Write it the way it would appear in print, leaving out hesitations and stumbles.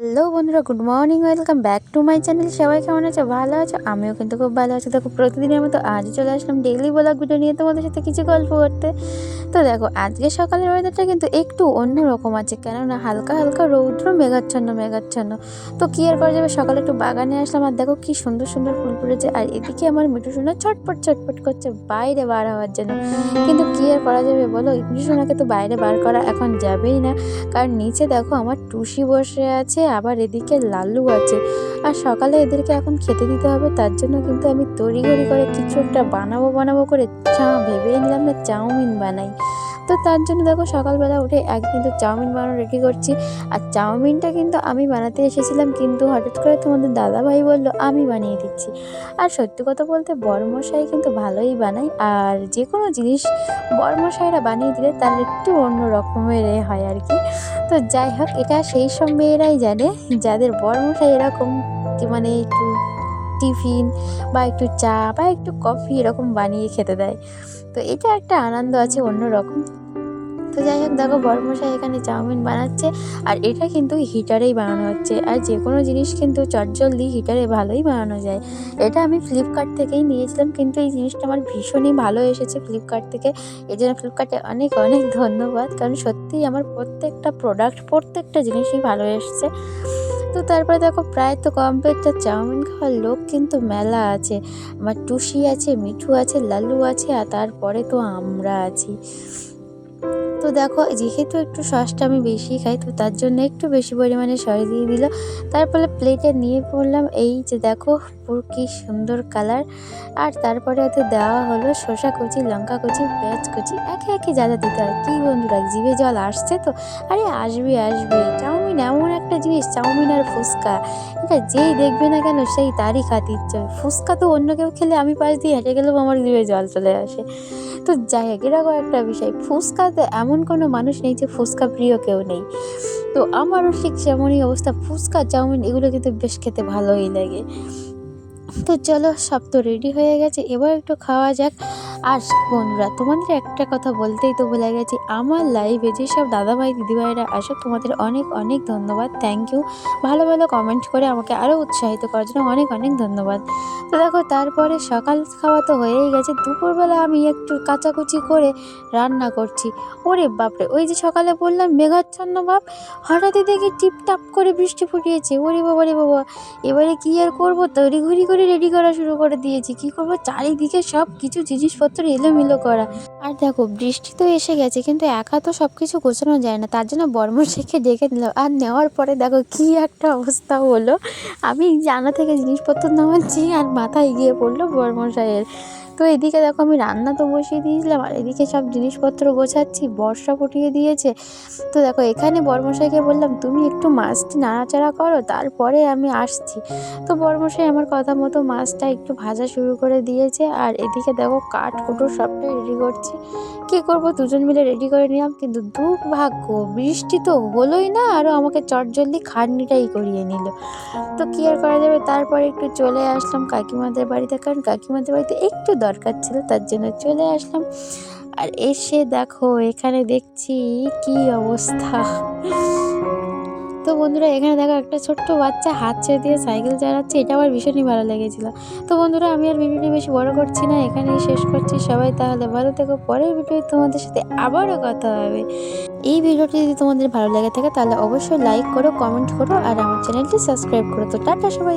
Hello বন্ধুরা, good morning, welcome back to my channel. সবাই কেমন আছো? ভালো আছো? আমিও কিন্তু খুব ভালো আছি। দেখো, প্রতিদিনের মতো আজও চলে আসলাম ডেইলি ব্লগ ভিডিও নিয়ে তোমাদের সাথে কিছু গল্প করতে। তো দেখো, আজকে সকালের ওয়েদারটা কিন্তু একটু অন্যরকম আছে, কেননা হালকা হালকা রৌদ্র, মেঘাচ্ছন্ন মেঘাচ্ছন্ন। তো কী আর করা যাবে, সকালে একটু বাগানে আসলাম, আর দেখো কি সুন্দর সুন্দর ফুল ফুটেছে। আর এদিকে আমার মিঠু সোনা ছটপট ছটপট করছে বাইরে বার হওয়ার জন্য। কিন্তু কী আর করা যাবে বলো, মিঠু সোনাকে তো বাইরে বার করা এখন যাবেই না, কারণ নিচে দেখো আমার টুসি বসে আছে, আবার এদিকে লাল্লু আছে। আর সকালে এদেরকে এখন খেতে দিতে হবে, তার জন্য কিন্তু আমি তড়িঘড়ি করে কিছু একটা বানাবো করে ভেবেই নিলাম না চাউমিন বানাই। তো তার জন্য দেখো সকালবেলা উঠে আগে কিন্তু চাউমিন বানানো রেডি করছি। আর চাউমিনটা কিন্তু আমি বানাতে এসেছিলাম, কিন্তু হঠাৎ করে তোমাদের দাদাভাই বলল আমি বানিয়ে দিচ্ছি। আর সত্যি কথা বলতে বড়মশাই কিন্তু ভালোই বানায়, আর যে কোনো জিনিস বড়মশাইরা বানিয়ে দিলে তার একটু অন্য রকমের হয় আর কি। তো যাই হোক, এটা সেই সব মেয়েরাই জানে যাদের বরমশাই এরকম মানে একটু টিফিন বা একটু চা বা একটু কফি এরকম বানিয়ে খেতে দেয়। তো এটা একটা আনন্দ আছে অন্যরকম। তো যাই হোক, দেখো বরমশাই এখানে চাউমিন বানাচ্ছে, আর এটা কিন্তু হিটারেই বানানো হচ্ছে। আর যে কোনো জিনিস কিন্তু চটজলদি হিটারে ভালোই বানানো যায়। এটা আমি ফ্লিপকার্ট থেকেই নিয়েছিলাম, কিন্তু এই জিনিসটা আমার ভীষণই ভালো এসেছে ফ্লিপকার্ট থেকে। এই জন্য ফ্লিপকার্টে অনেক অনেক ধন্যবাদ, কারণ সত্যিই আমার প্রত্যেকটা জিনিসই ভালো এসেছে। তো তারপরে দেখো প্রায় তো কমপ্লিট, চাউমিন খাওয়ার লোক কিন্তু মেলা আছে। আমার টুসি আছে, মিঠু আছে, লালু আছে, আর তারপরে তো আমরা আছি। তো দেখো, যেহেতু একটু সসটা আমি বেশি খাই, তো তার জন্য একটু বেশি পরিমাণে সস দিয়ে দিল। তারপরে প্লেটে নিয়ে পড়লাম, এই যে দেখো পুরো কি সুন্দর কালার। আর তারপরে ওতে দেওয়া হলো শসা কুচি, লঙ্কা কুচি, পেঁয়াজ কুচি, একে একে যা যা দিতে হয়। কী বন্ধুরা, জিভে জল আসছে তো? আরে আসবে আসবে, চাউমিন এমন একটা জিনিস, চাউমিন আর ফুচকা, এটা যেই দেখবে না কেন সেই তারই খাতে ইচ্ছে হবে। ফুচকা তো অন্য কেউ খেলে আমি পাশ দিয়ে হেঁটে গেলেও আমার জিভে জল চলে আসে। তো যাই হোক, এরকম একটা বিষয়, ফুচকাতে এমন কোনো মানুষ নেই যে ফুচকা প্রিয় কেউ নেই। তো আমারও ঠিক সেমনই অবস্থা, ফুচকা চাউমিন এগুলো কিন্তু বেশ খেতে ভালোই লাগে। তো চলো, সব তো রেডি হয়ে গেছে, এবার একটু খাওয়া যাক। আর বন্ধুরা, তোমাদের একটা কথা বলতেই তো ভুলে গেছি, আমার লাইভে যেসব দাদাভাই দিদিভাইরা আসো তোমাদের অনেক অনেক ধন্যবাদ, থ্যাংক ইউ। ভালো ভালো কমেন্ট করে আমাকে আরও উৎসাহিত করার জন্য অনেক অনেক ধন্যবাদ। তো দেখো, তারপরে সকাল খাওয়া তো হয়েই গেছে, দুপুরবেলা আমি একটু কাচাকুচি করে রান্না করছি। ওরে বাপরে, ওই যে সকালে বললাম মেঘাচ্ছন্ন ভাব, হঠাৎই দেখি টিপটাপ করে বৃষ্টি ফুটিয়েছে। ওরে বাবা রে বাবা, এবারে কি আর করবো, তড়িঘড়ি করে রেডি করা শুরু করে দিয়েছি। কি করবো, চারিদিকে সব কিছু জিনিসপত্র এলোমেলো করা। আর দেখো, বৃষ্টি তো এসে গেছে, কিন্তু একা তো সব কিছু গোছানো যায় না, তার জন্য বর্মশাইকে ডেকে নিলাম। আর নেওয়ার পরে দেখো কি একটা অবস্থা হলো, আমি জানা থেকে জিনিসপত্র নামাচ্ছি আর মাথায় গিয়ে পড়লো বর্মশাইয়ের। তো এদিকে দেখো, আমি রান্না তো বসিয়ে দিয়েছিলাম, আর এদিকে সব জিনিসপত্র গোছাচ্ছি, বর্ষা ফুটিয়ে দিয়েছে। তো দেখো, এখানে বর্মশাইকে বললাম তুমি একটু মাছটি নাড়াচাড়া করো, তারপরে আমি আসছি। তো বর্মশাই আমার কথা মতো মাছটা একটু ভাজা শুরু করে দিয়েছে, আর এদিকে দেখো কাঠ কুটো সবটাই রেডি করছি। কী করবো, দুজন মিলে রেডি করে নিলাম, কিন্তু দুর্ভাগ্য বৃষ্টি তো হলোই না, আরও আমাকে চটজলদি খাটনিটাই করিয়ে নিল। তো কী আর করা যাবে, তারপরে একটু চলে আসলাম কাকিমাদের বাড়িতে, কারণ কাকিমাদের বাড়িতে একটু দরকার ছিল, তার জন্য চলে আসলাম। আর এসে দেখো এখানে দেখছি কি অবস্থা। তো বন্ধুরা, এখানে দেখো একটা ছোট্ট বাচ্চা হাত ছেড়ে দিয়ে সাইকেল চালাচ্ছে, এটা আমার ভীষণই ভালো লেগেছিল। তো বন্ধুরা, আমি আর ভিডিওটি বেশি বড় করছি না, এখানেই শেষ করছি। সবাই তাহলে ভালো থেকো, পরের ভিডিও তোমাদের সাথে আবারও কথা হবে। এই ভিডিওটি যদি তোমাদের ভালো লেগে থাকে তাহলে অবশ্যই লাইক করো, কমেন্ট করো, আর আমার চ্যানেলটি সাবস্ক্রাইব করো। তো টাটা সবাই।